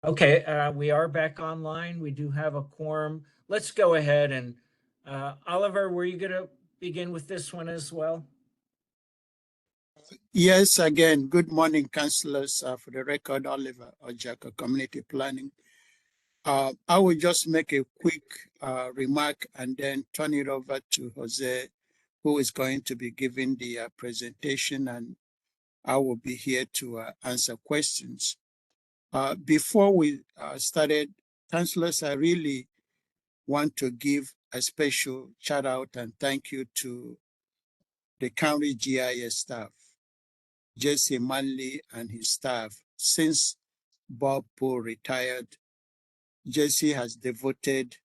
Okay, we are back online. We do have a quorum. Let's go ahead and, Oliver, were you going to begin with this one as well? Yes, again, good morning, councillors. For the record, Oliver Ojaka, Community Planning. I will just make a quick remark and then turn it over to Jose, who is going to be giving the presentation, and I will be here to answer questions. Before we started, councillors, I really want to give a special shout out and thank you to the county GIS staff, Jesse Manley and his staff. Since Bob Poole retired, Jesse has devoted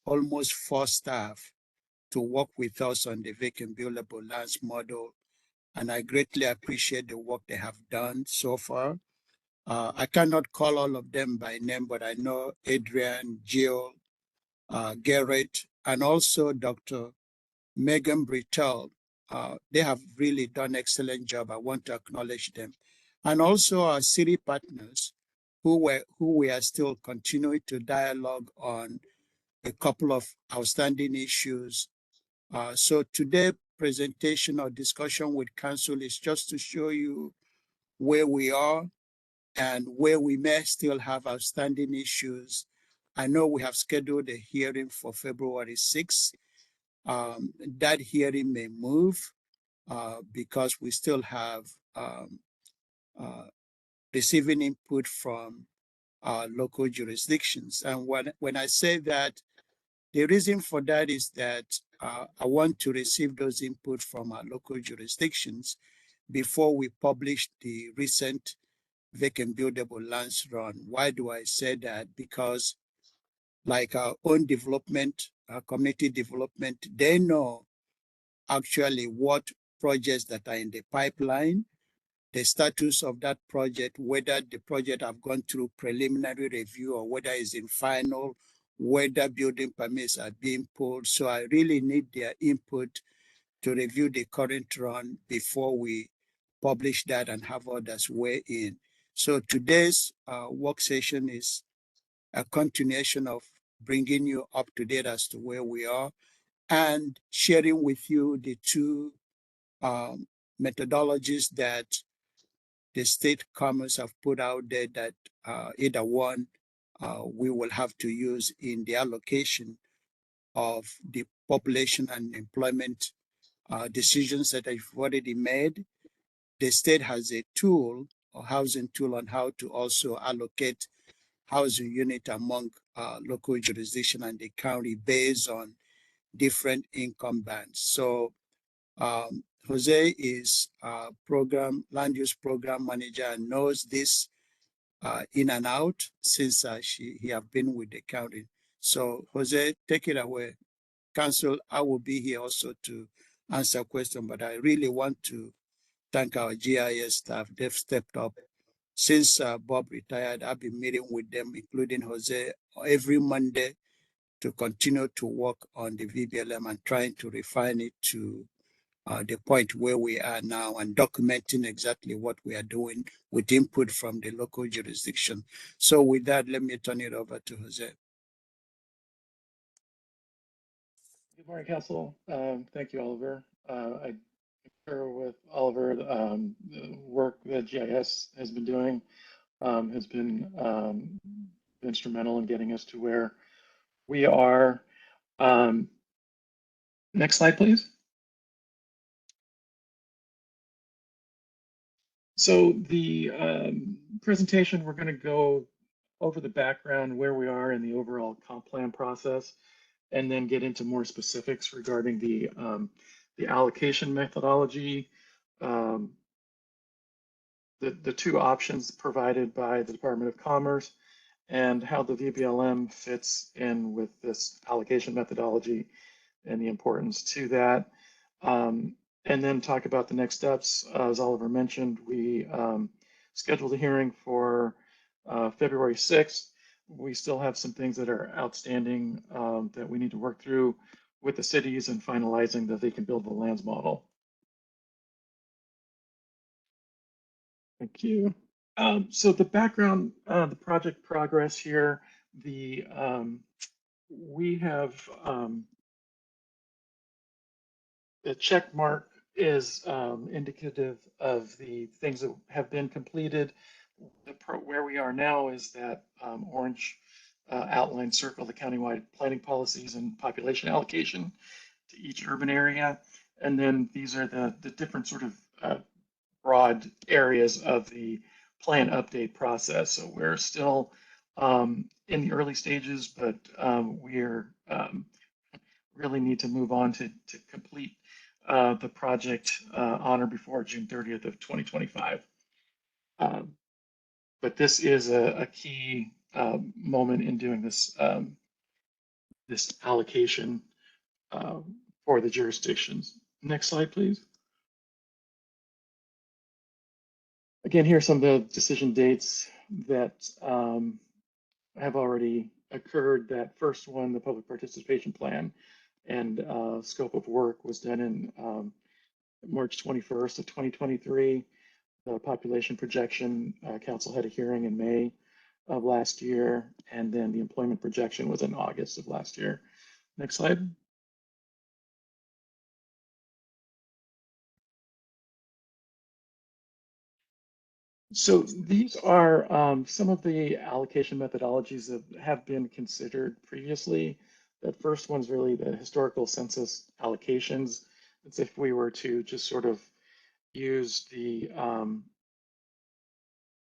almost 4 staff to work with us on the vacant buildable lands model, and I greatly appreciate the work they have done so far. I cannot call all of them by name, but I know Adrian, Jill, Garrett, and also Dr. Megan Britell. They have really done an excellent job. I want to acknowledge them. And also our city partners who we are still continuing to dialogue on a couple of outstanding issues. So today's presentation or discussion with council is just to show you where we are and where we may still have outstanding issues. I know we have scheduled a hearing for February 6th. That hearing may move because we still have uh, receiving input from local jurisdictions. And when I say that, the reason for that is that I want to receive those input from our local jurisdictions before we publish the recent vacant buildable lands run. Why do I say that? Because like our own development, our community development, they know actually what projects that are in the pipeline, the status of that project, whether the project have gone through preliminary review or whether it's in final, whether building permits are being pulled. So I really need their input to review the current run before we publish that and have others weigh in. So today's work session is a continuation of bringing you up to date as to where we are and sharing with you the two um, methodologies that the state commerce have put out there that either one we will have to use in the allocation of the population and employment decisions that I've already made. The state has a tool or housing tool on how to also allocate housing unit among local jurisdiction and the county based on different income bands. So Jose is land use program manager and knows this in and out since he have been with the county. So Jose, take it away. Council, I will be here also to answer questions, but I really want to thank our GIS staff. They've stepped up. Since Bob retired, I've been meeting with them, including Jose, every Monday to continue to work on the VBLM and trying to refine it to the point where we are now and documenting exactly what we are doing with input from the local jurisdiction. So with that, let me turn it over to Jose. Good morning, Council. Thank you, Oliver. I concur with Oliver. The work that GIS has been doing has been instrumental in getting us to where we are. Next slide, please. So the presentation, we're going to go over the background, where we are in the overall comp plan process, and then get into more specifics regarding the allocation methodology, the two options provided by the Department of Commerce, and how the VBLM fits in with this allocation methodology and the importance to that. And then talk about the next steps. As Oliver mentioned, we scheduled a hearing for February 6th. We still have some things that are outstanding that we need to work through with the cities and finalizing the vacant buildable lands model. Thank you. So the background, the project progress here, we have the check mark is indicative of the things that have been completed. Where we are now is that orange outline circle, the countywide planning policies and population allocation to each urban area. And then these are the different sort of broad areas of the plan update process. So we're still in the early stages, but we're really need to move on to complete the project on or before June 30th of 2025. But this is a key moment in doing this this allocation for the jurisdictions. Next slide, please. Again, here are some of the decision dates that have already occurred. That first one, the public participation plan and scope of work, was done in March 21st of 2023. The population projection, council had a hearing in May of last year, and then the employment projection was in August of last year. Next slide. So these are some of the allocation methodologies that have been considered previously. That first one's really the historical census allocations. It's if we were to just sort of use the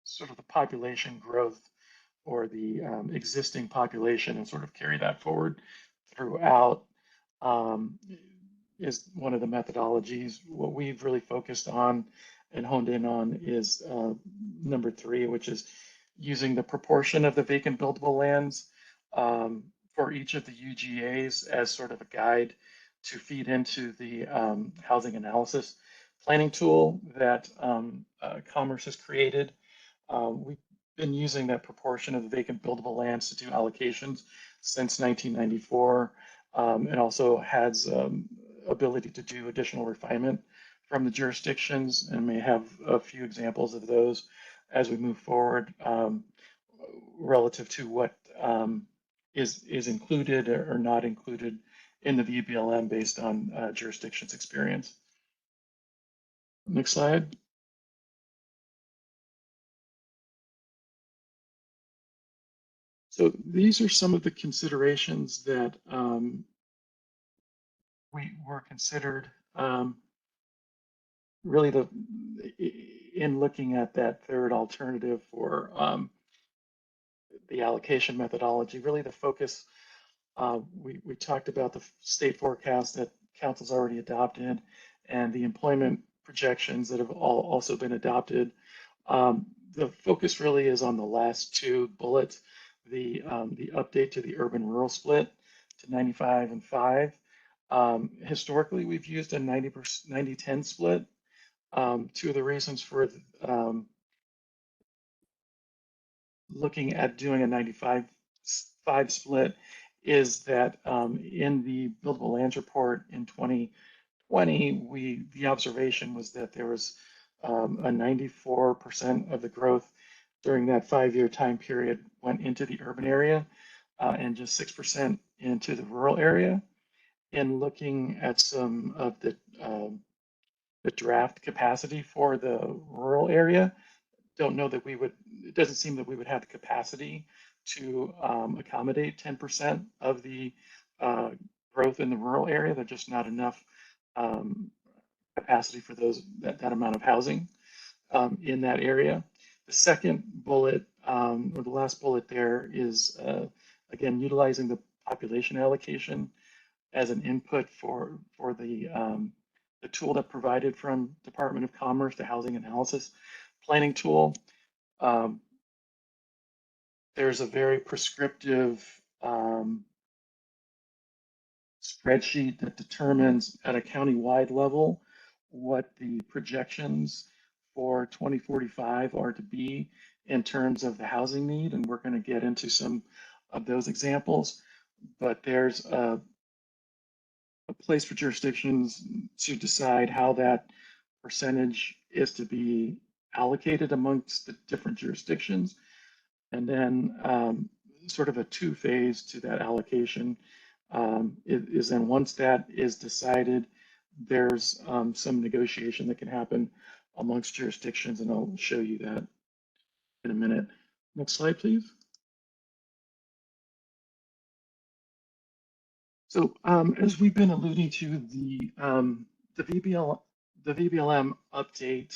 sort of the population growth or the existing population and sort of carry that forward throughout is one of the methodologies. What we've really focused on and honed in on is number 3, which is using the proportion of the vacant buildable lands for each of the UGAs as sort of a guide to feed into the housing analysis planning tool that Commerce has created. We've been using that proportion of the vacant buildable lands to do allocations since 1994, and also has ability to do additional refinement from the jurisdictions, and may have a few examples of those as we move forward relative to what is included or not included in the VBLM based on jurisdictions experience. Next slide. So these are some of the considerations that we were considered really in looking at that third alternative for the allocation methodology. Really the focus, we talked about the state forecast that council's already adopted and the employment projections that have also been adopted. The focus really is on the last 2 bullets, the update to the urban-rural split to 95 and 5. Historically, we've used a 90-10 split. 2 of the reasons for looking at doing a 95-5 split is that in the buildable lands report in 2020, the observation was that there was a 94% of the growth during that 5-year time period went into the urban area and just 6% into the rural area. And looking at some of the draft capacity for the rural area, don't know that we would, it doesn't seem that we would have the capacity to accommodate 10% of the growth in the rural area. There's just not enough capacity for that amount of housing in that area. The second bullet, or the last bullet there, is again utilizing the population allocation as an input for the tool that provided from Department of Commerce, the housing analysis planning tool. There's a very prescriptive spreadsheet that determines at a county-wide level what the projections for 2045 are to be in terms of the housing need, and we're going to get into some of those examples. But there's a place for jurisdictions to decide how that percentage is to be allocated amongst the different jurisdictions. And then sort of a two-phase to that allocation is then once that is decided, there's some negotiation that can happen amongst jurisdictions, and I'll show you that in a minute. Next slide, please. So as we've been alluding to, the VBLM update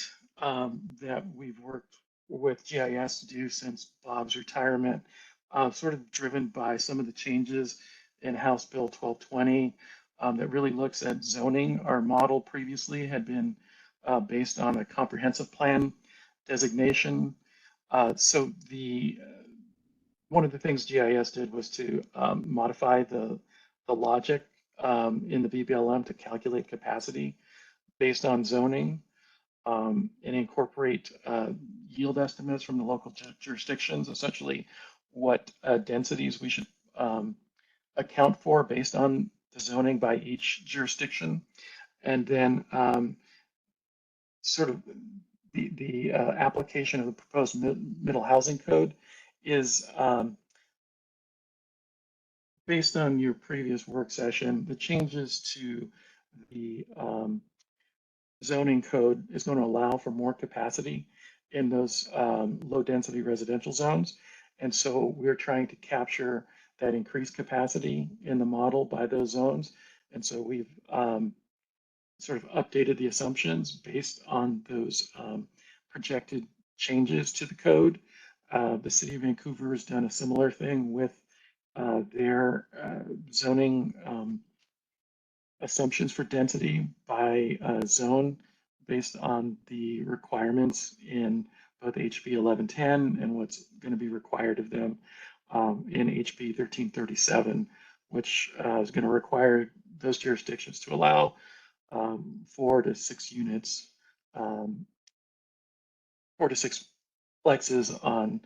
that we've worked with GIS to do since Bob's retirement, sort of driven by some of the changes in House Bill 1220 that really looks at zoning. Our model previously had been based on a comprehensive plan designation. So one of the things GIS did was to modify the logic in the VBLM to calculate capacity based on zoning and incorporate yield estimates from the local jurisdictions, essentially what densities we should account for based on the zoning by each jurisdiction. And then sort of the application of the proposed middle housing code is based on your previous work session. The changes to the zoning code is going to allow for more capacity in those low density residential zones. And so we're trying to capture that increased capacity in the model by those zones. And so we've sort of updated the assumptions based on those projected changes to the code. The city of Vancouver has done a similar thing with their zoning assumptions for density by zone based on the requirements in both HB 1110 and what's going to be required of them in HB 1337, which is going to require those jurisdictions to allow 4 to 6 units, 4 to 6 plexes on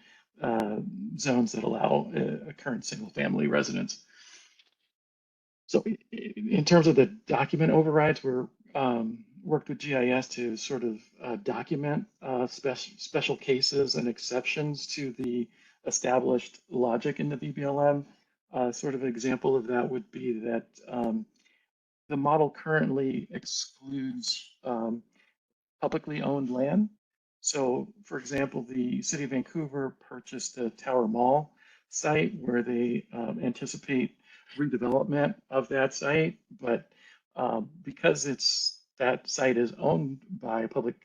zones that allow a current single family residence. So in terms of the document overrides, we're worked with GIS to sort of document special cases and exceptions to the established logic in the VBLM. Sort of an example of that would be that the model currently excludes publicly owned land. So for example, the city of Vancouver purchased the Tower Mall site where they anticipate redevelopment of that site, but because that site is owned by a public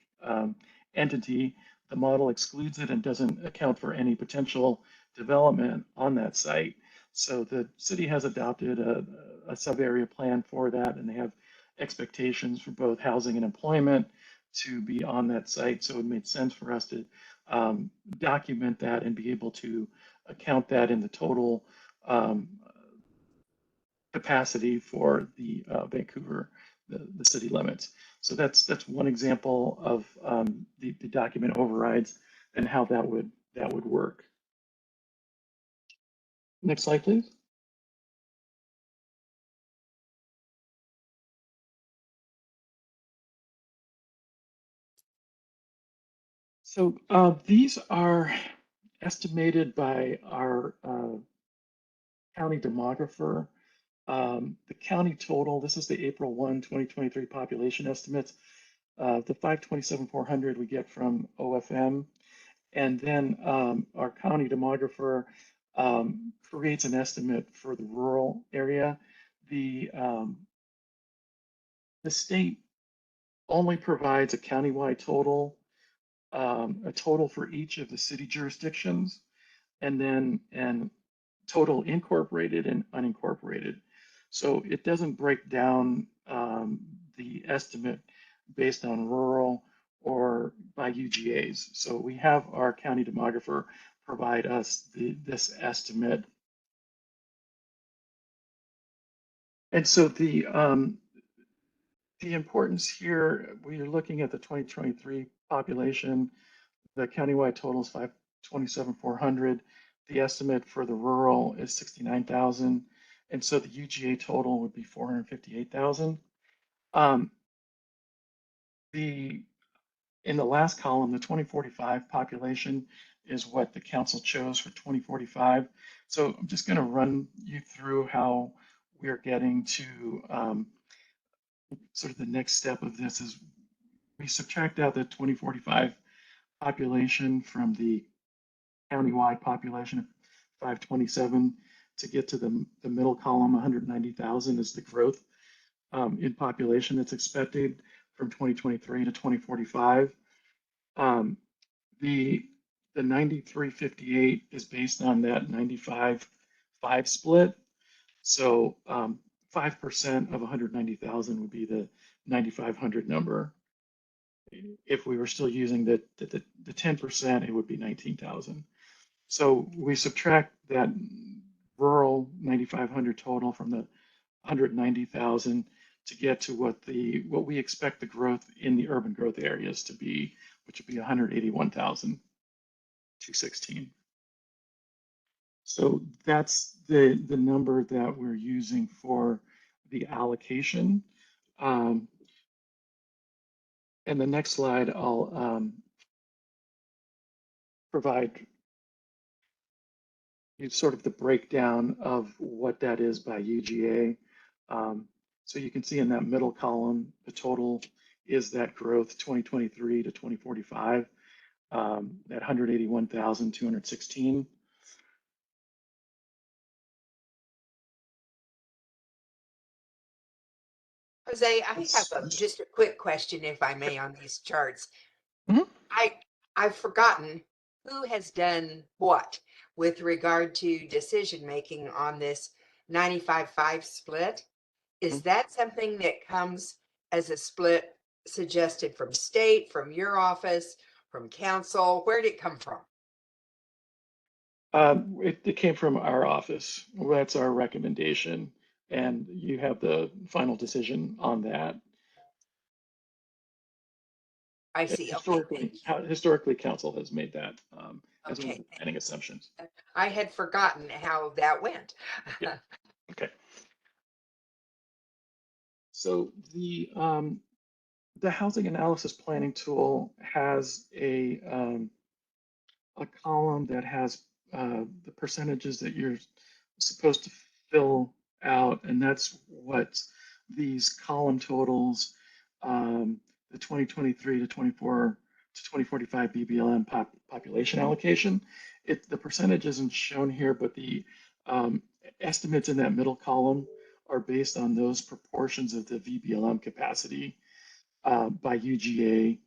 entity, the model excludes it and doesn't account for any potential development on that site. So the city has adopted a sub-area plan for that, and they have expectations for both housing and employment to be on that site. So it made sense for us to document that and be able to account that in the total capacity for the Vancouver, the city limits. So that's one example of the document overrides and how that would work. Next slide, please. So these are estimated by our county demographer. The county total, this is the April 1, 2023 population estimates. The 527,400 we get from OFM. And then our county demographer creates an estimate for the rural area. The state only provides a countywide total, a total for each of the city jurisdictions, and then total incorporated and unincorporated. So it doesn't break down the estimate based on rural or by UGAs. So we have our county demographer provide us this estimate. And so the importance here, we are looking at the 2023 population. The countywide total is 527,400. The estimate for the rural is 69,000. And so the UGA total would be 458,000. The In the last column, the 2045 population is what the council chose for 2045. So I'm just going to run you through how we're getting to sort of the next step of this is we subtract out the 2045 population from the countywide population of 527 to get to the middle column. 190,000 is the growth in population that's expected from 2023 to 2045. Um, the 9358 is based on that 95-5 split. So 5% of 190,000 would be the 9,500 number. If we were still using the 10%, it would be 19,000. So we subtract that rural 9,500 total from the 190,000 to get to what we expect the growth in the urban growth areas to be, which would be 181,216. So that's the number that we're using for the allocation. And the next slide, I'll provide sort of the breakdown of what that is by UGA. So you can see in that middle column, the total is that growth 2023 to 2045, that 181,216. Jose, I have just a quick question, if I may, on these charts. Mhm. I've forgotten who has done what with regard to decision making on this 95-5 split. Is that something that comes as a split suggested from state, from your office, from council? Where did it come from? It came from our office. That's our recommendation, and you have the final decision on that. I see. Okay, thank you. Historically, council has made that as one of Okay, the planning assumptions. I had forgotten how that went. Yeah. Okay. So the housing analysis planning tool has a column that has the percentages that you're supposed to fill out, and that's what these column totals, the 2023 to 24 to 2045 BBLM population allocation. The percentage isn't shown here, but the estimates in that middle column are based on those proportions of the VBLM capacity by UGA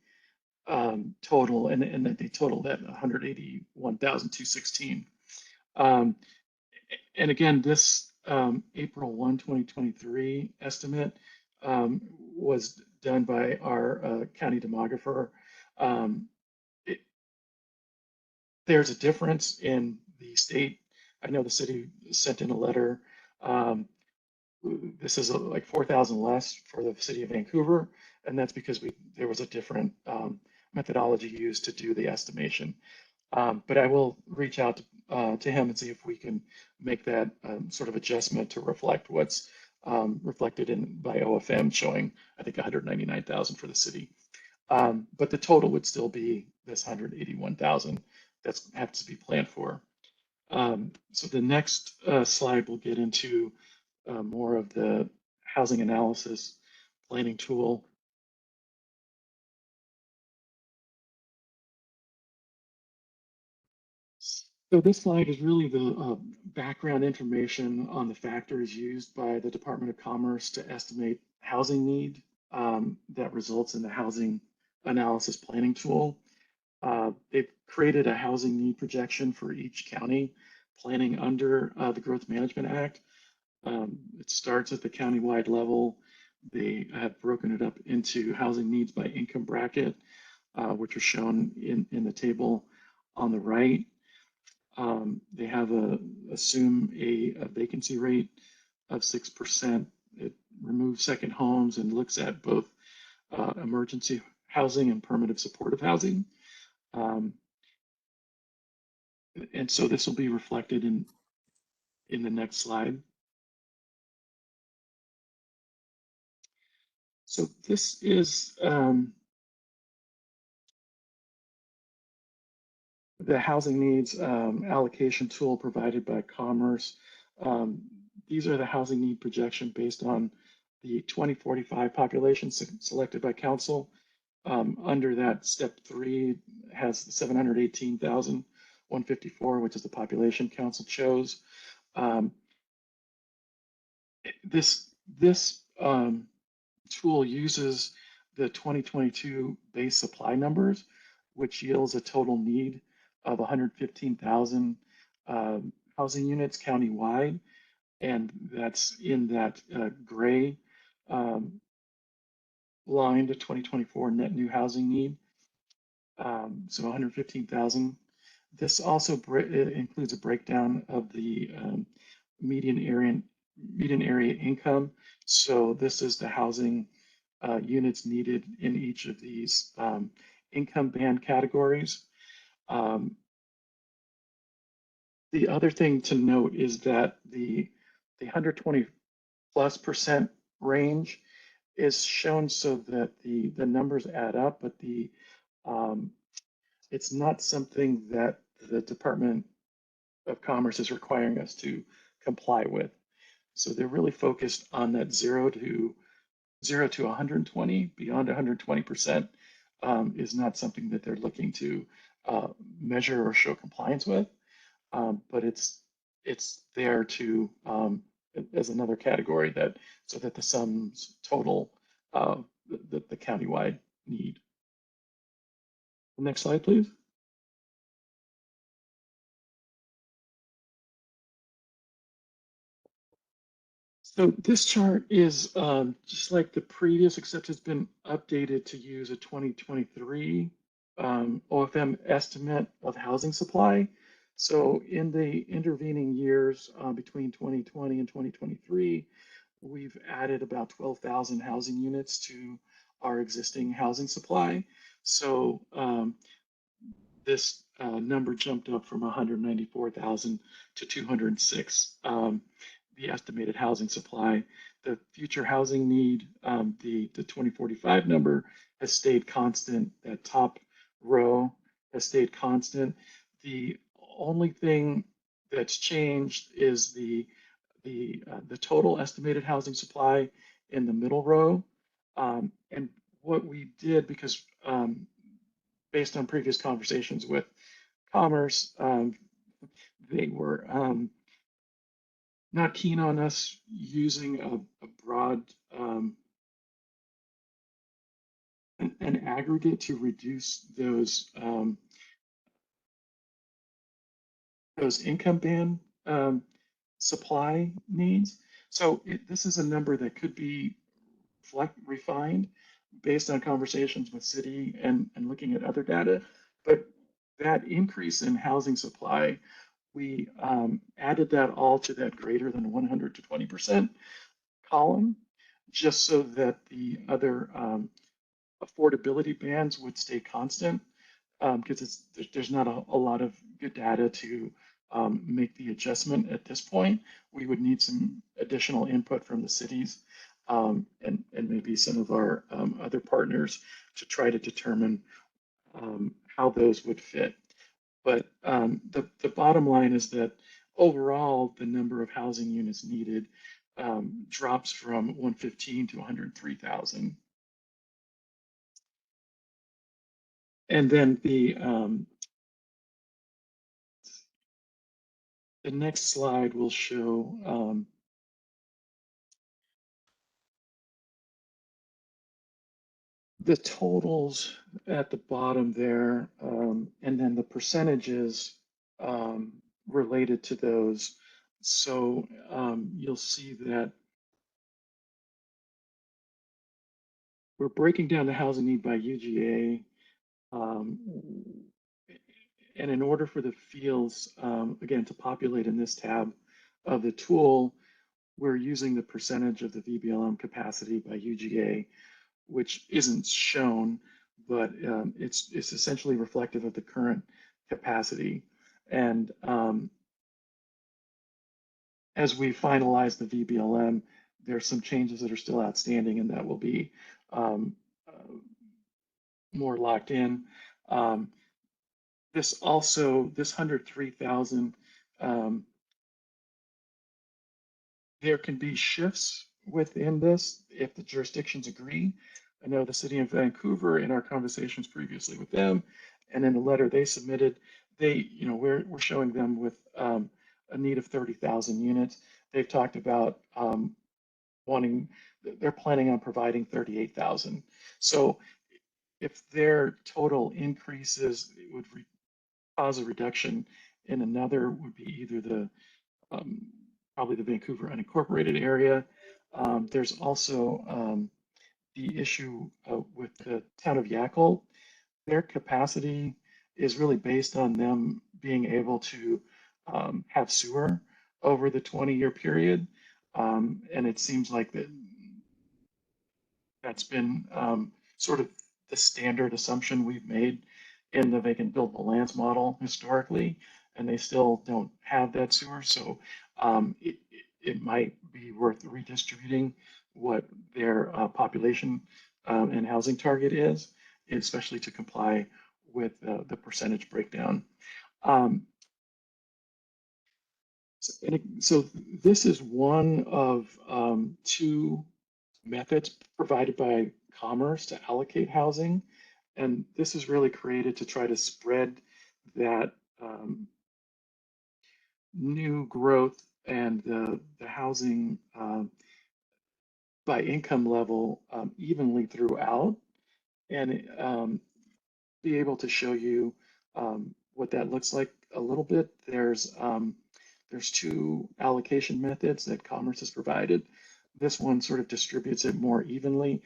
total, and they totaled at 181,216. And again, this April 1, 2023 estimate was done by our county demographer. There's a difference in the state. I know the city sent in a letter. This is like 4,000 less for the city of Vancouver, and that's because there was a different methodology used to do the estimation. But I will reach out to him and see if we can make that sort of adjustment to reflect what's reflected in by OFM, showing I think 199,000 for the city. But the total would still be this 181,000 that has to be planned for. So the next slide will get into more of the housing analysis planning tool. So this slide is really the background information on the factors used by the Department of Commerce to estimate housing need that results in the housing analysis planning tool. They've created a housing need projection for each county planning under the Growth Management Act. It starts at the countywide level. They have broken it up into housing needs by income bracket, which are shown in the table on the right. They have assume a vacancy rate of 6%. It removes second homes and looks at both emergency housing and permanent supportive housing. And so this will be reflected in the next slide. So this is the housing needs allocation tool provided by Commerce. These are the housing need projection based on the 2045 population selected by council. Under that, step 3 has 718,154, which is the population council chose. This tool uses the 2022 base supply numbers, which yields a total need of 115,000 housing units countywide, and that's in that gray line to 2024 net new housing need. So 115,000. This also includes a breakdown of the median area income. So this is the housing units needed in each of these income band categories. The other thing to note is that the 120+% range is shown so that the numbers add up, but it's not something that the Department of Commerce is requiring us to comply with. So they're really focused on that 0 to 120. Beyond 120% is not something that they're looking to measure or show compliance with, but it's there to as another category so that the sums total the countywide need. Next slide, please. So this chart is just like the previous, except it's been updated to use a 2023 OFM estimate of housing supply. So in the intervening years between 2020 and 2023, we've added about 12,000 housing units to our existing housing supply. So this number jumped up from 194,000 to 206, the estimated housing supply. The future housing need, the 2045 number has stayed constant. That top row has stayed constant. The only thing that's changed is the total estimated housing supply in the middle row. And what we did, because based on previous conversations with Commerce, they were not keen on us using a broad an aggregate to reduce those income band supply needs. So this is a number that could be refined based on conversations with city and looking at other data. But that increase in housing supply, we added that all to that greater than 100 to 20% column, just so that the other affordability bands would stay constant, because there's not a lot of good data to make the adjustment at this point. We would need some additional input from the cities and maybe some of our other partners to try to determine how those would fit. But the bottom line is that overall, the number of housing units needed drops from 115 to 103,000. And then the next slide will show the totals at the bottom there, and then the percentages related to those. So you'll see that we're breaking down the housing need by UGA. And in order for the fields, again, to populate in this tab of the tool, we're using the percentage of the VBLM capacity by UGA, which isn't shown, but it's essentially reflective of the current capacity. And as we finalize the VBLM, there's some changes that are still outstanding, and that will be more locked in. this 103,000, there can be shifts within this if the jurisdictions agree. I know the city of Vancouver, in our conversations previously with them, and in the letter they submitted, we're showing them with a need of 30,000 units. They've talked about they're planning on providing 38,000. So if their total increases, it would cause a reduction in another, would be either um, probably the Vancouver unincorporated area. There's also the issue with the town of Yakult. Their capacity is really based on them being able to have sewer over the 20-year period. And it seems like that's been sort of the standard assumption we've made in the vacant buildable lands model historically, and they still don't have that sewer. So it might be worth redistributing what their population and housing target is, especially to comply with the percentage breakdown. So this is one of two methods provided by Commerce to allocate housing. And this is really created to try to spread that new growth and the housing by income level evenly throughout, and be able to show you what that looks like a little bit. There's two allocation methods that Commerce has provided. This one sort of distributes it more evenly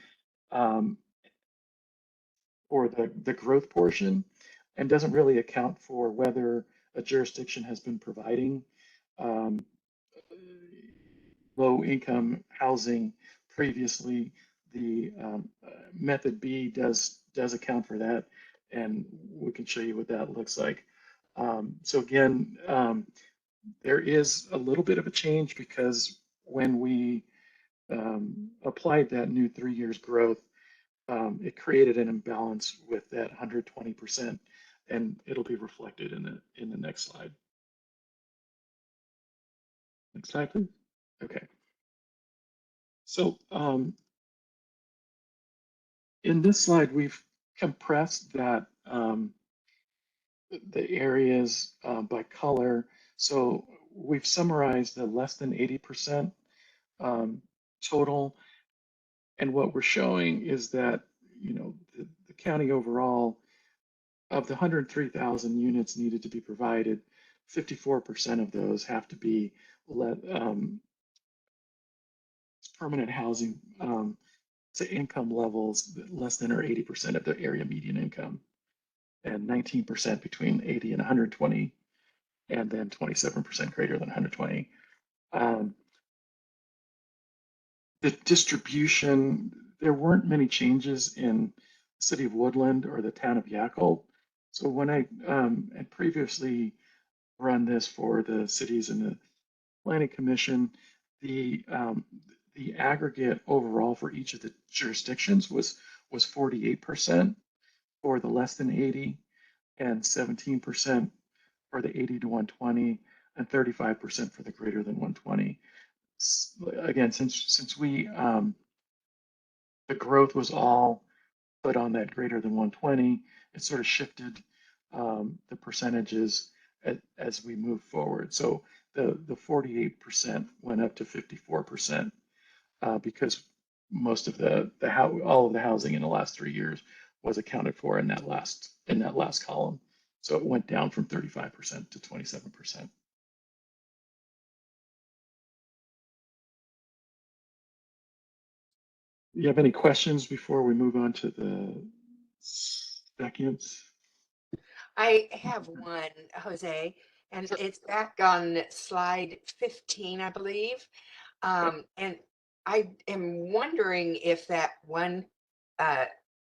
for the growth portion, and doesn't really account for whether a jurisdiction has been providing um, low income housing previously. The method B does account for that, and we can show you what that looks like. So again, there is a little bit of a change because when we applied that new 3 years growth, it created an imbalance with that 120%, and it'll be reflected in the next slide. Next slide, please. Okay. So in this slide, we've compressed that the areas by color. So we've summarized the less than 80% total. And what we're showing is that, the county overall, of the 103,000 units needed to be provided, 54% of those have to be permanent housing to income levels less than or 80% of the area median income, and 19% between 80 and 120, and then 27% greater than 120. The distribution, there weren't many changes in the city of Woodland or the town of Yakult. So when I had previously run this for the cities and the planning commission, the aggregate overall for each of the jurisdictions was 48% for the less than 80, and 17% for the 80 to 120, and 35% for the greater than 120. Again, since we the growth was all put on that greater than 120, it sort of shifted the percentages as we move forward. So the 48% went up to 54% because most of all of the housing in the last 3 years was accounted for in that last column. So it went down from 35% to 27%. Do you have any questions before we move on to the seconds? I have one, Jose, and Sure. it's back on slide 15, I believe. And I am wondering if that one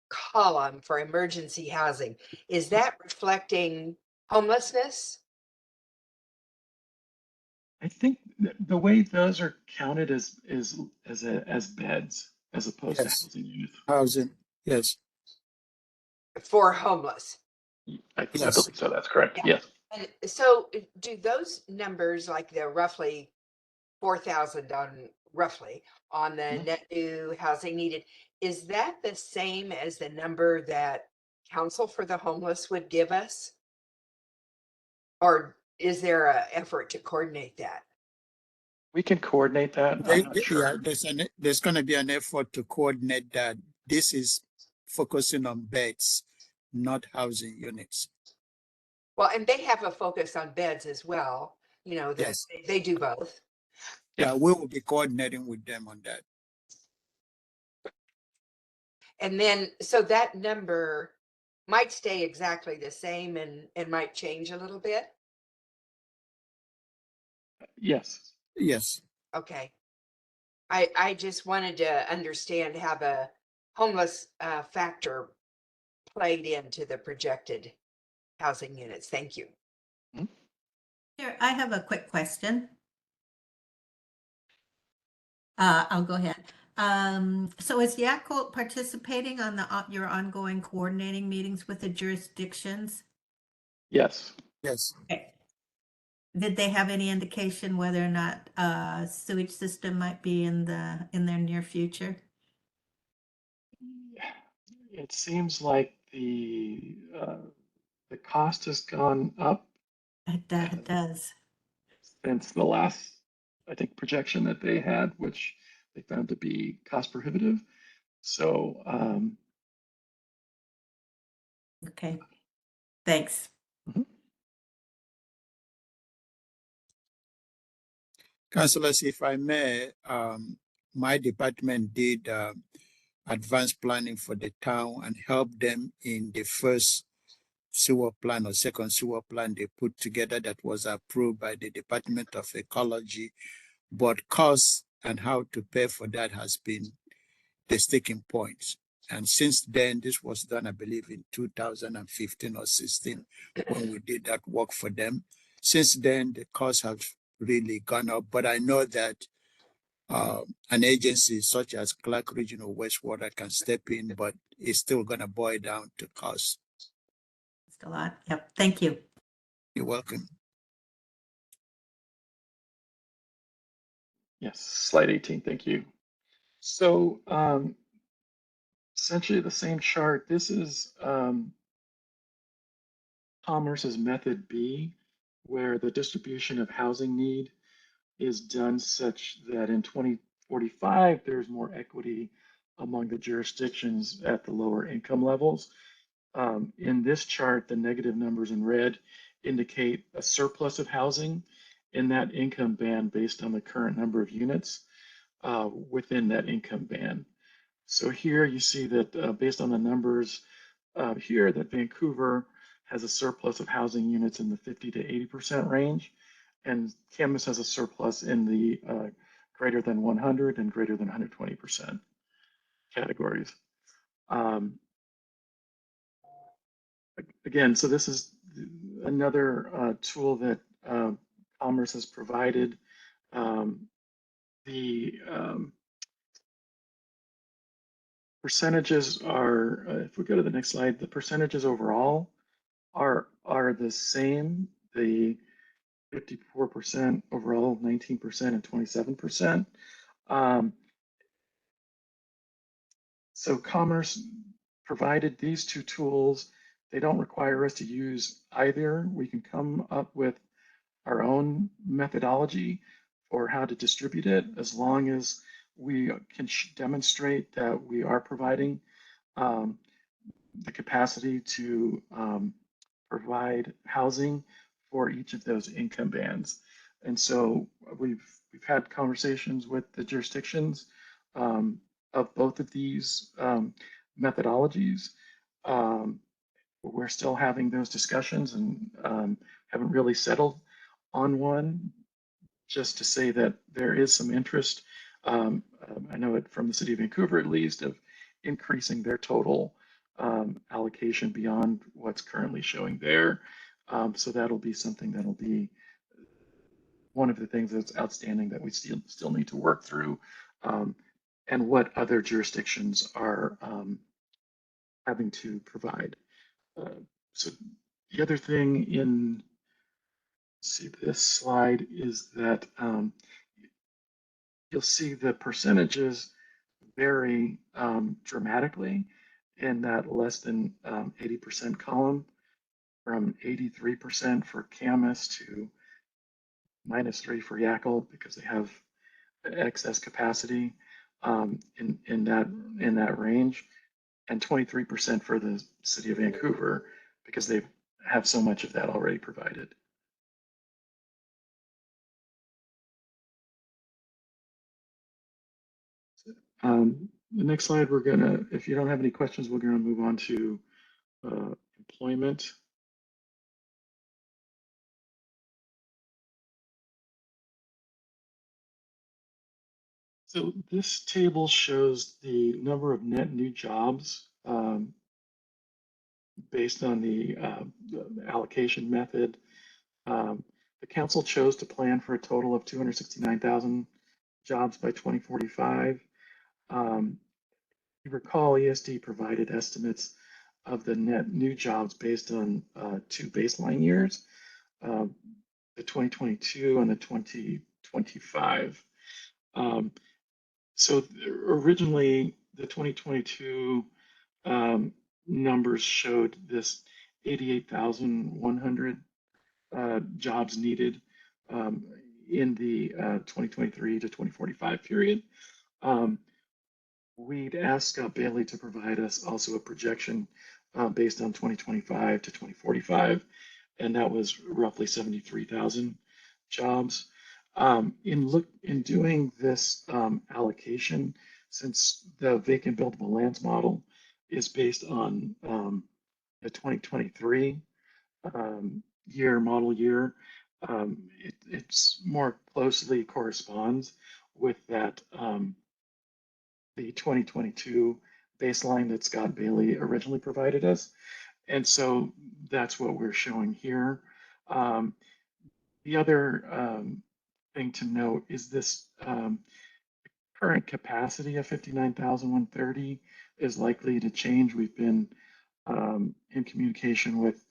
column for emergency housing, is that reflecting homelessness? I think the way those are counted as beds as opposed to Yes, housing units. housing, yes. For homeless. I Yes. believe so. That's correct. Yeah. Yes. And so do those numbers, like the roughly 4,000 on the Mhm. net new housing needed, is that the same as the number that Council for the Homeless would give us? Or is there a effort to coordinate that? We can coordinate that. I'm not Yeah, sure. there's going to be an effort to coordinate that. This is focusing on beds, not housing units. Well, and they have a focus on beds as well, Yes. they do both. Yeah, we will be coordinating with them on that. And then, so that number might stay exactly the same and might change a little bit. Yes. Yes. Okay. I just wanted to understand how the homeless factor played into the projected housing units. Thank you. Here, I have a quick question. I'll go ahead. So is Yakult participating on your ongoing coordinating meetings with the jurisdictions? Yes. Yes. Okay. Did they have any indication whether or not sewage system might be in their near future? It seems like the cost has gone up It does. since the last, I think, projection that they had, which they found to be cost prohibitive. So Okay. Thanks. mhm. Councillors, if I may, my department did advanced planning for the town and helped them in the first sewer plan or second sewer plan they put together that was approved by the Department of Ecology. But cost and how to pay for that has been the sticking points. And since then, this was done, I believe, in 2015 or 16 when we did that work for them. Since then, the costs have really gone up. But I know that an agency such as Clark Regional Wastewater can step in, but it's still going to boil down to cost. That's a lot. Yep. Thank you. You're welcome. Yes, slide 18. Thank you. So essentially the same chart. This is Commerce's method B, where the distribution of housing need is done such that in 2045, there's more equity among the jurisdictions at the lower income levels. In this chart, the negative numbers in red indicate a surplus of housing in that income band based on the current number of units within that income band. So here you see that based on the numbers here, that Vancouver has a surplus of housing units in the 50 to 80% range, and Camas has a surplus in the greater than 100 and greater than 120% categories. Again, so this is another tool that Commerce has provided. The percentages are, if we go to the next slide, the percentages overall are the same. The 54% overall, 19% and 27%. So Commerce provided these two tools. They don't require us to use either. We can come up with our own methodology for how to distribute it, as long as we can demonstrate that we are providing the capacity to provide housing for each of those income bands. And so we've had conversations with the jurisdictions of both of these methodologies. We're still having those discussions and haven't really settled on one, just to say that there is some interest. I know it from the city of Vancouver, at least, of increasing their total allocation beyond what's currently showing there. So that'll be something that'll be one of the things that's outstanding that we still need to work through, and what other jurisdictions are having to provide. So The other thing in, see this slide is that you'll see the percentages vary dramatically in that less than 80% column, from 83% for Camas to -3 for Yakult because they have excess capacity in that range, and 23% for the city of Vancouver because they have so much of that already provided. The next slide, if you don't have any questions, we're gonna move on to employment. So this table shows the number of net new jobs based on the allocation method. The council chose to plan for a total of 269,000 jobs by 2045. You recall ESD provided estimates of the net new jobs based on 2 baseline years, the 2022 and the 2025. So originally, the 2022 numbers showed this 88,100 jobs needed in the 2023 to 2045 period. We'd ask Bailey to provide us also a projection based on 2025 to 2045, and that was roughly 73,000 jobs. In doing this allocation, since the vacant buildable lands model is based on the 2023 model year, it's more closely corresponds with that the 2022 baseline that Scott Bailey originally provided us. And so that's what we're showing here. The other thing to note is this current capacity of 59,130 is likely to change. We've been in communication with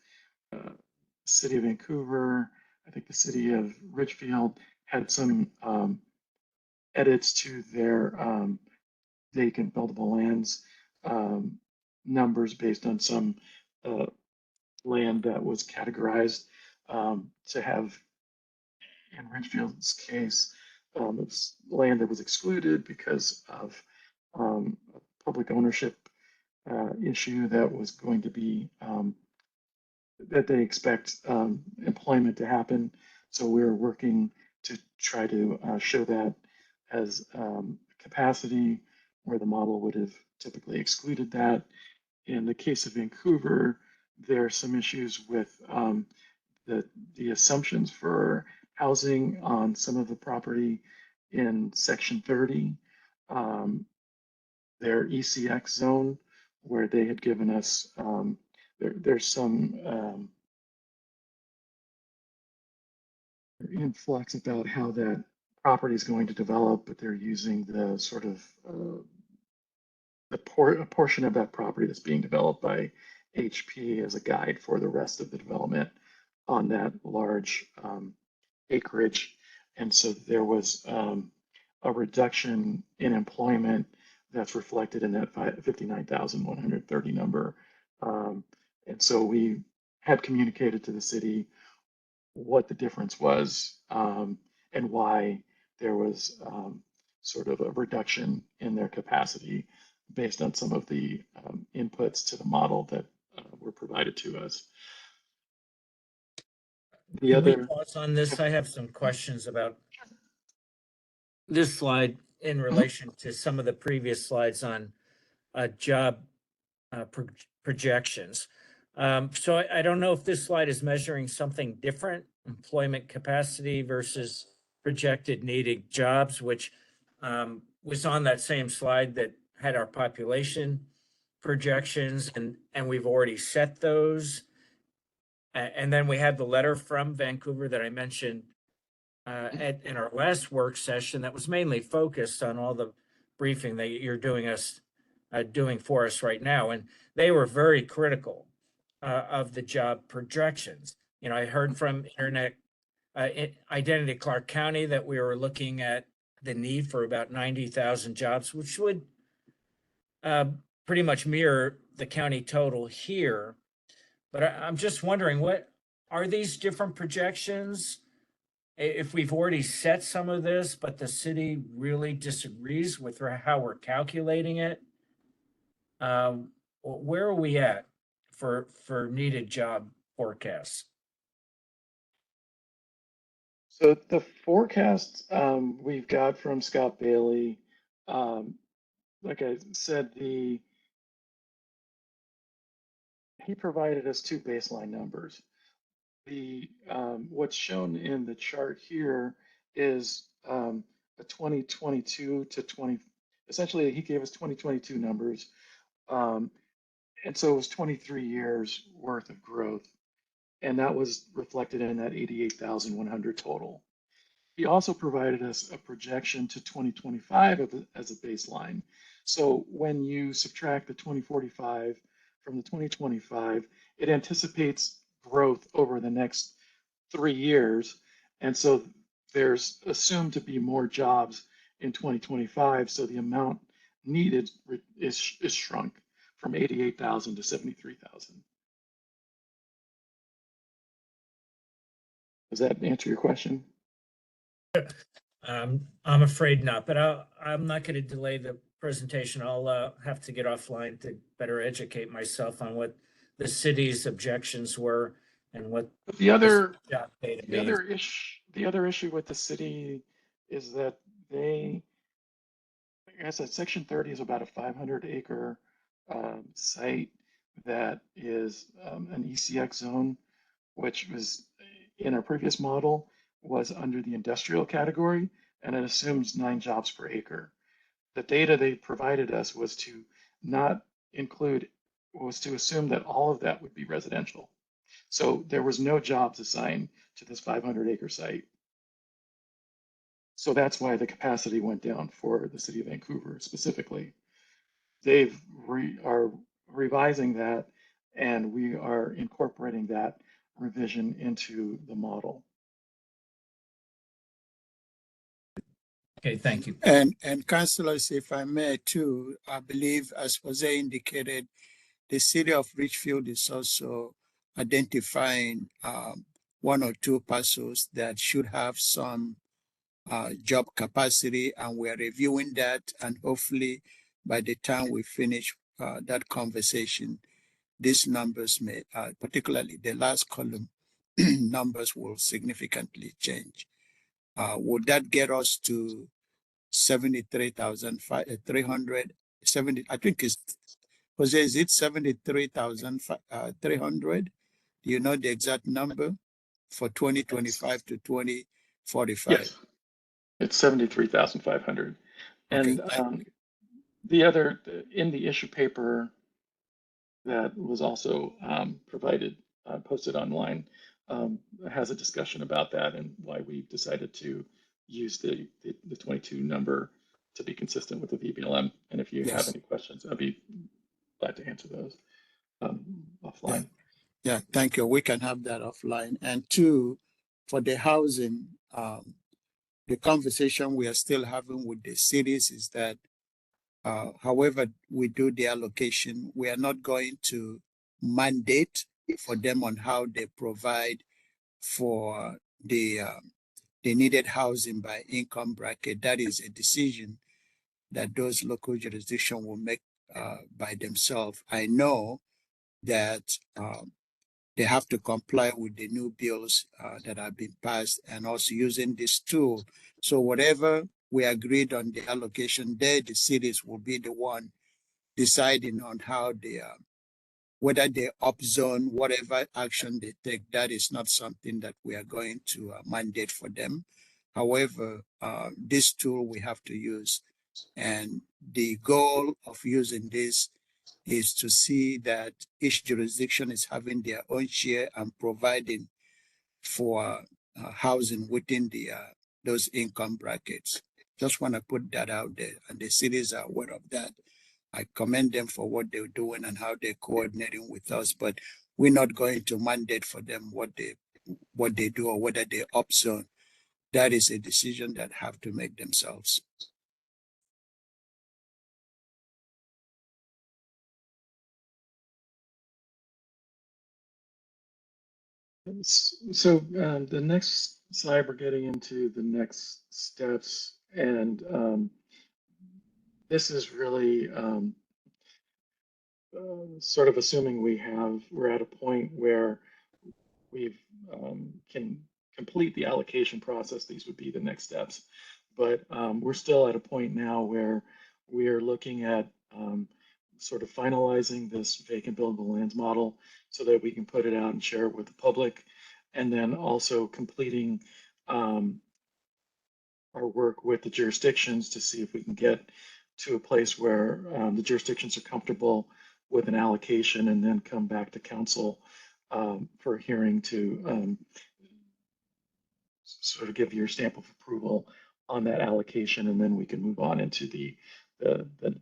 City of Vancouver. I think the City of Richfield had some edits to their vacant buildable lands numbers based on some land that was categorized to have, in Richfield's case, it's land that was excluded because of a public ownership issue that was going to be, that they expect employment to happen. So we're working to try to show that as capacity where the model would have typically excluded that. In the case of Vancouver, there are some issues with the assumptions for housing on some of the property in Section 30, their ECX zone, where they had given us, there's some influx about how that property is going to develop, but they're using the sort of a portion of that property that's being developed by HP as a guide for the rest of the development on that large acreage. And so there was a reduction in employment that's reflected in that 59,130 number. And so we had communicated to the city what the difference was and why there was sort of a reduction in their capacity based on some of the inputs to the model that were provided to us. The Can we other, pause on this? I have some questions about this slide in relation to some of the previous slides on job projections. So I don't know if this slide is measuring something different, employment capacity versus projected needed jobs, which was on that same slide that had our population projections, and we've already set those. And then we had the letter from Vancouver that I mentioned in our last work session that was mainly focused on all the briefing that you're doing for us right now. And they were very critical of the job projections. You know, I heard from Identity Clark County that we were looking at the need for about 90,000 jobs, which would uh, pretty much mirror the county total here. But I'm just wondering, what are these different projections? If we've already set some of this, but the city really disagrees with how we're calculating it, where are we at for needed job forecasts? So the forecast we've got from Scott Bailey, like I said, he provided us two baseline numbers. The what's shown in the chart here is a 2022 to 20. Essentially, he gave us 2022 numbers, and so it was 23 years worth of growth, and that was reflected in that 88,100 total. He also provided us a projection to 2025 as a baseline. So when you subtract the 2045 from the 2025, it anticipates growth over the next 3 years. And so there's assumed to be more jobs in 2025. So the amount needed is shrunk from 88,000 to 73,000. Does that answer your question? I'm afraid not, but I'm not going to delay the presentation. I'll have to get offline to better educate myself on what the city's objections were and what The other job data the means. other issue with the city is that they, like I said, Section 30 is about a 500-acre site that is an ECX zone, which was in our previous model was under the industrial category, and it assumes 9 jobs per acre. The data they provided us was to not include, was to assume that all of that would be residential. So there was no jobs assigned to this 500-acre site. So that's why the capacity went down for the city of Vancouver specifically. They are revising that, and we are incorporating that revision into the model. Okay, thank you. And councillors, if I may too, I believe as Jose indicated, the city of Richfield is also identifying 1 or 2 parcels that should have some job capacity, and we're reviewing that. And hopefully by the time we finish that conversation, these numbers may, particularly the last column, numbers will significantly change. Would that get us to 73,370? I think it's, Jose, is it 73,300? Do you know the exact number for 2025 to 2045? Yes, it's 73,500. Okay, And the other, in the issue paper that was also provided, posted online, has a discussion about that and why we decided to use the 22 number to be consistent with the VBLM. And if you have yes. any questions, I'd be glad to answer those offline. Yeah, thank you. We can have that offline. And 2, for the housing, the conversation we are still having with the cities is that however we do the allocation, we are not going to mandate for them on how they provide for the needed housing by income bracket. That is a decision that those local jurisdictions will make by themselves. I know that they have to comply with the new bills that have been passed, and also using this tool. So whatever we agreed on the allocation there, the cities will be the one deciding on how they whether they upzone, whatever action they take. That is not something that we are going to mandate for them. However, this tool we have to use, and the goal of using this is to see that each jurisdiction is having their own share and providing for housing within the those income brackets. Just want to put that out there, and the cities are aware of that. I commend them for what they're doing and how they're coordinating with us, but we're not going to mandate for them what they do or whether they upzone. That is a decision that have to make themselves. So the next slide, we're getting into the next steps, and this is really sort of assuming we're at a point where we've can complete the allocation process. These would be the next steps, but we're still at a point now where we are looking at sort of finalizing this vacant buildable lands model so that we can put it out and share it with the public, and then also completing our work with the jurisdictions to see if we can get to a place where the jurisdictions are comfortable with an allocation, and then come back to council for a hearing to sort of give your stamp of approval on that allocation, and then we can move on into the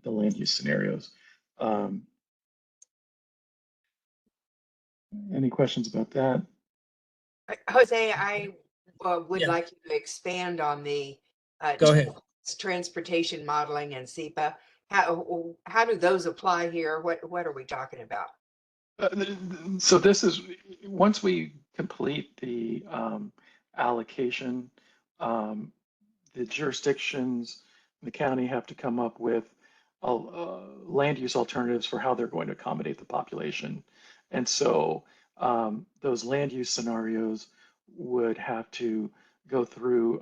land use scenarios. Any questions about that? Jose, I would Yeah. like you to expand on the Go ahead. transportation modeling and SEPA. How do those apply here? What are we talking about? So this is, once we complete the allocation, the jurisdictions, the county have to come up with land use alternatives for how they're going to accommodate the population. And so those land use scenarios would have to go through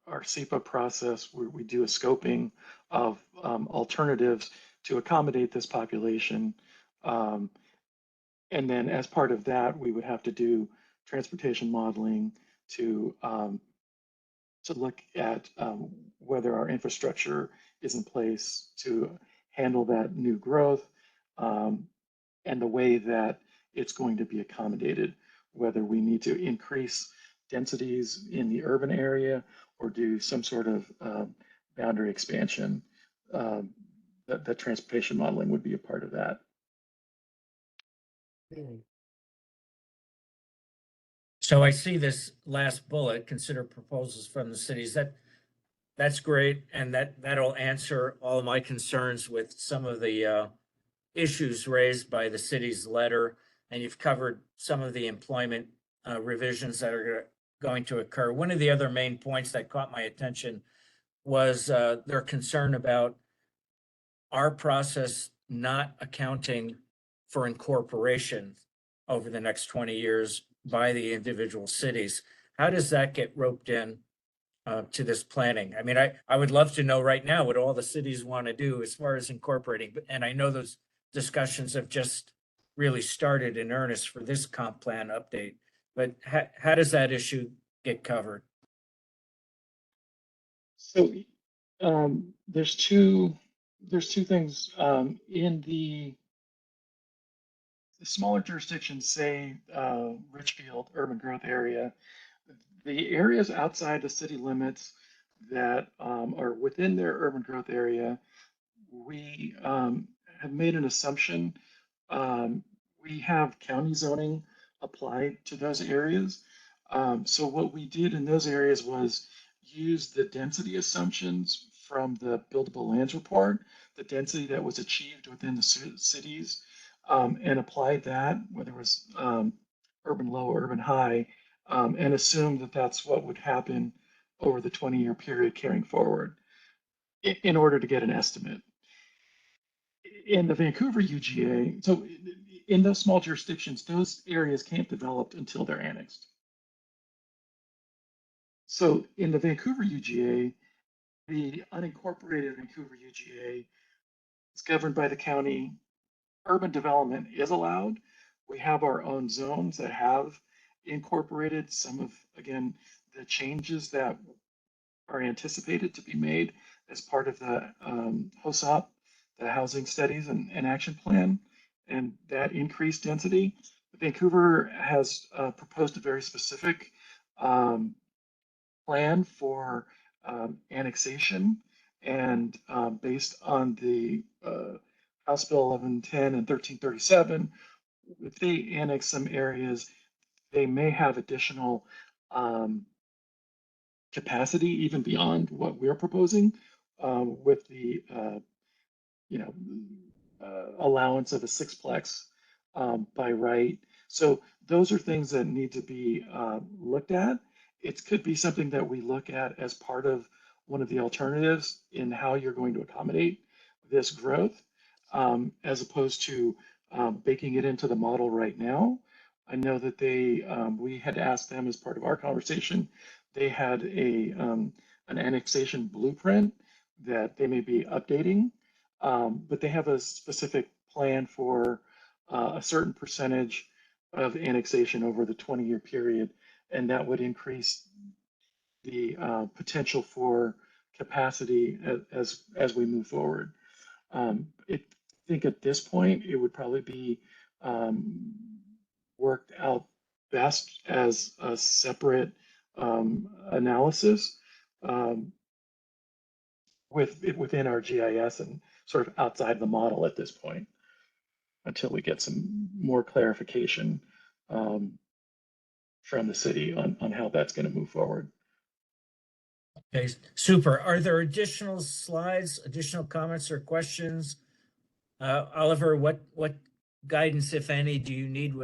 our SEPA process, where we do a scoping of alternatives to accommodate this population. And then as part of that, we would have to do transportation modeling to look at whether our infrastructure is in place to handle that new growth, and the way that it's going to be accommodated, whether we need to increase densities in the urban area or do some sort of boundary expansion. That transportation modeling would be a part of that. So I see this last bullet, consider proposals from the cities. That's great. And that'll answer all of my concerns with some of the issues raised by the city's letter. And you've covered some of the employment revisions that are going to occur. One of the other main points that caught my attention was their concern about our process not accounting for incorporation over the next 20 years by the individual cities. How does that get roped in to this planning? I mean, I would love to know right now what all the cities want to do as far as incorporating, and I know those discussions have just really started in earnest for this comp plan update, but how does that issue get covered? So there's two things in the smaller jurisdictions, say Richfield urban growth area. The areas outside the city limits that are within their urban growth area, we have made an assumption. We have county zoning applied to those areas. So what we did in those areas was use the density assumptions from the buildable lands report, the density that was achieved within the cities, and applied that, whether it was urban low, urban high, and assumed that that's what would happen over the 20-year period carrying forward in order to get an estimate. In the Vancouver UGA, so in those small jurisdictions, those areas can't develop until they're annexed. So in the Vancouver UGA, the unincorporated Vancouver UGA is governed by the county. Urban development is allowed. We have our own zones that have incorporated some of, again, the changes that are anticipated to be made as part of the HOSAP, the Housing Studies and Action Plan, and that increased density. Vancouver has proposed a very specific plan for annexation, and based on the House Bill 1110 and 1337, if they annex some areas, they may have additional capacity even beyond what we're proposing with the you know, allowance of a sixplex by right. So those are things that need to be looked at. It could be something that we look at as part of one of the alternatives in how you're going to accommodate this growth, as opposed to baking it into the model right now. I know that we had asked them as part of our conversation, they had an annexation blueprint that they may be updating, but they have a specific plan for a certain percentage of annexation over the 20-year period, and that would increase the potential for capacity as we move forward. I think at this point, it would probably be worked out best as a separate analysis within our GIS and sort of outside the model at this point until we get some more clarification from the city on how that's going to move forward. Okay, super. Are there additional slides, additional comments or questions? Oliver, what guidance, if any, do you need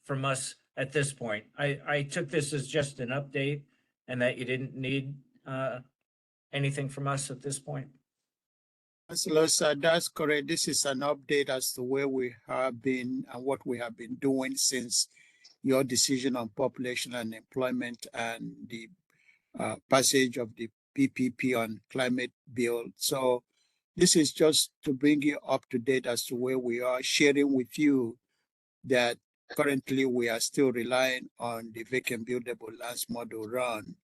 from us at this point? I took this as just an update and that you didn't need anything from us at this point. Councillor, sir, that's correct. This is an update as to where we have been and what we have been doing since your decision on population and employment and the passage of the PPP on climate bill. So this is just to bring you up to date as to where we are, sharing with you that currently we are still relying on the vacant buildable lands model run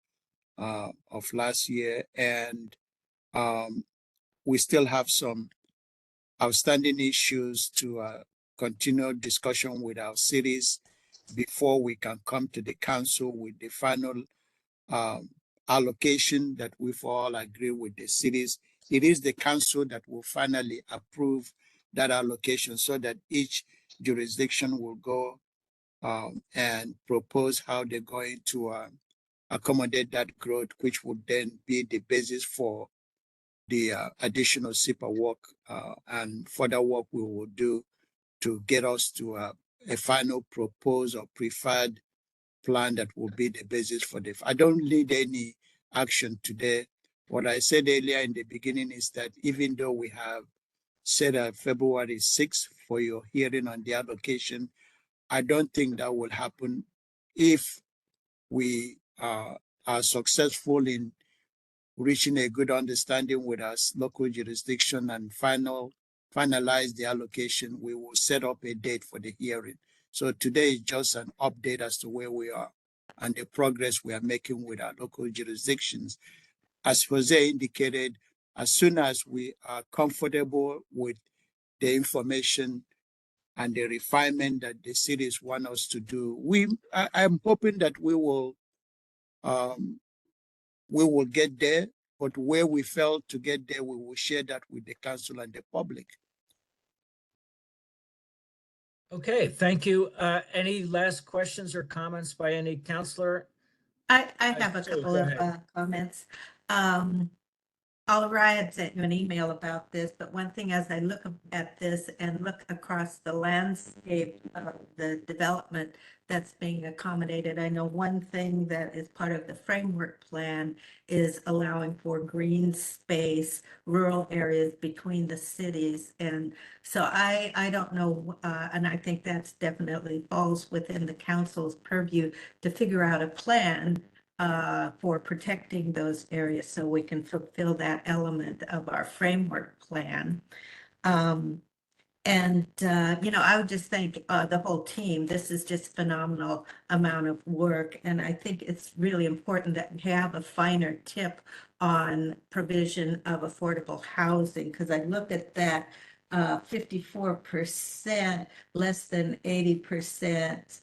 of last year. And we still have some outstanding issues to continue discussion with our cities before we can come to the council with the final allocation that we've all agreed with the cities. It is the council that will finally approve that allocation so that each jurisdiction will go and propose how they're going to accommodate that growth, which would then be the basis for the additional SIPA work and further work we will do to get us to a final proposed or preferred plan that will be the basis for the. I don't need any action today. What I said earlier in the beginning is that even though we have set February 6th for your hearing on the allocation, I don't think that will happen if we are successful in reaching a good understanding with our local jurisdiction and finalize the allocation. We will set up a date for the hearing. So today is just an update as to where we are and the progress we are making with our local jurisdictions. As Jose indicated, as soon as we are comfortable with the information and the refinement that the cities want us to do, I'm hoping that we will get there, but where we failed to get there, we will share that with the council and the public. Okay, thank you. Any last questions or comments by any counselor? I have a Sorry, couple go of ahead. comments. Oliver, I had sent you an email about this, but one thing as I look at this and look across the landscape of the development that's being accommodated, I know one thing that is part of the framework plan is allowing for green space, rural areas between the cities. And so I don't know, and I think that's definitely falls within the council's purview to figure out a plan for protecting those areas so we can fulfill that element of our framework plan. I would just thank the whole team. This is just phenomenal amount of work. And I think it's really important that we have a finer tip on provision of affordable housing, because I looked at that 54%, less than 80%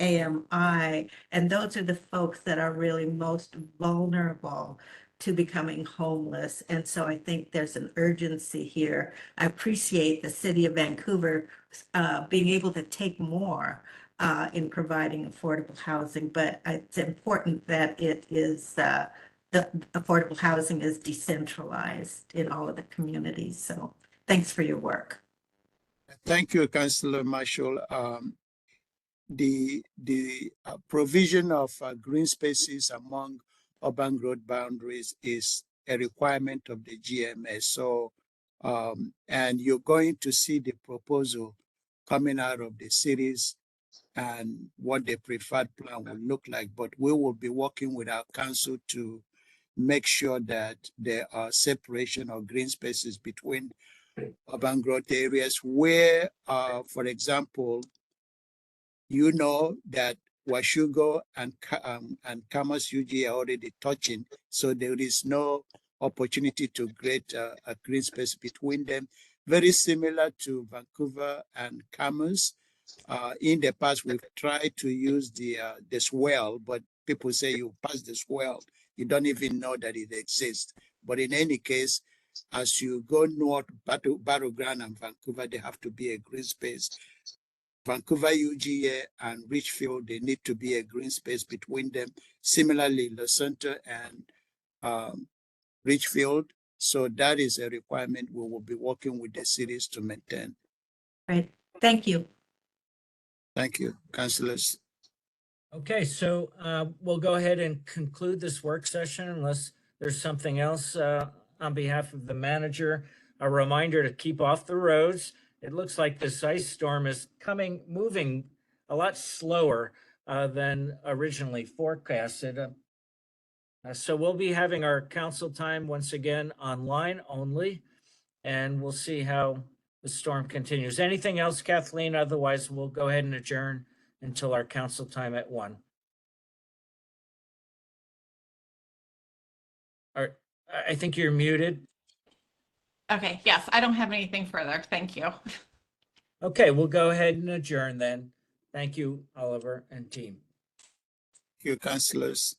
AMI. And those are the folks that are really most vulnerable to becoming homeless. And so I think there's an urgency here. I appreciate the city of Vancouver being able to take more in providing affordable housing, but it's important that it is the affordable housing is decentralized in all of the communities. So thanks for your work. Thank you, Councillor Marshall. The provision of green spaces among urban growth boundaries is a requirement of the GMS. So, and you're going to see the proposal coming out of the cities and what the preferred plan will look like. But we will be working with our council to make sure that there are separation of green spaces between urban growth areas where, for example, you know that Washugo and Kamas UG are already touching, so there is no opportunity to create a green space between them. Very similar to Vancouver and Kamas. In the past, we've tried to use the swell, but people say you pass the swell, you don't even know that it exists. But in any case, as you go north, Battleground and Vancouver, there have to be a green space. Vancouver UGA and Richfield, they need to be a green space between them. Similarly, Le Centre and Richfield. So that is a requirement we will be working with the cities to maintain. Right. Thank you. Thank you, councillors. Okay, so we'll go ahead and conclude this work session unless there's something else on behalf of the manager. A reminder to keep off the roads. It looks like this ice storm is moving a lot slower than originally forecasted. So we'll be having our council time once again online only, and we'll see how the storm continues. Anything else, Kathleen? Otherwise, we'll go ahead and adjourn until our council time at 1. All right, I think you're muted. Okay, yes, I don't have anything further. Thank you. Okay, we'll go ahead and adjourn then. Thank you, Oliver and team. Thank you, councillors.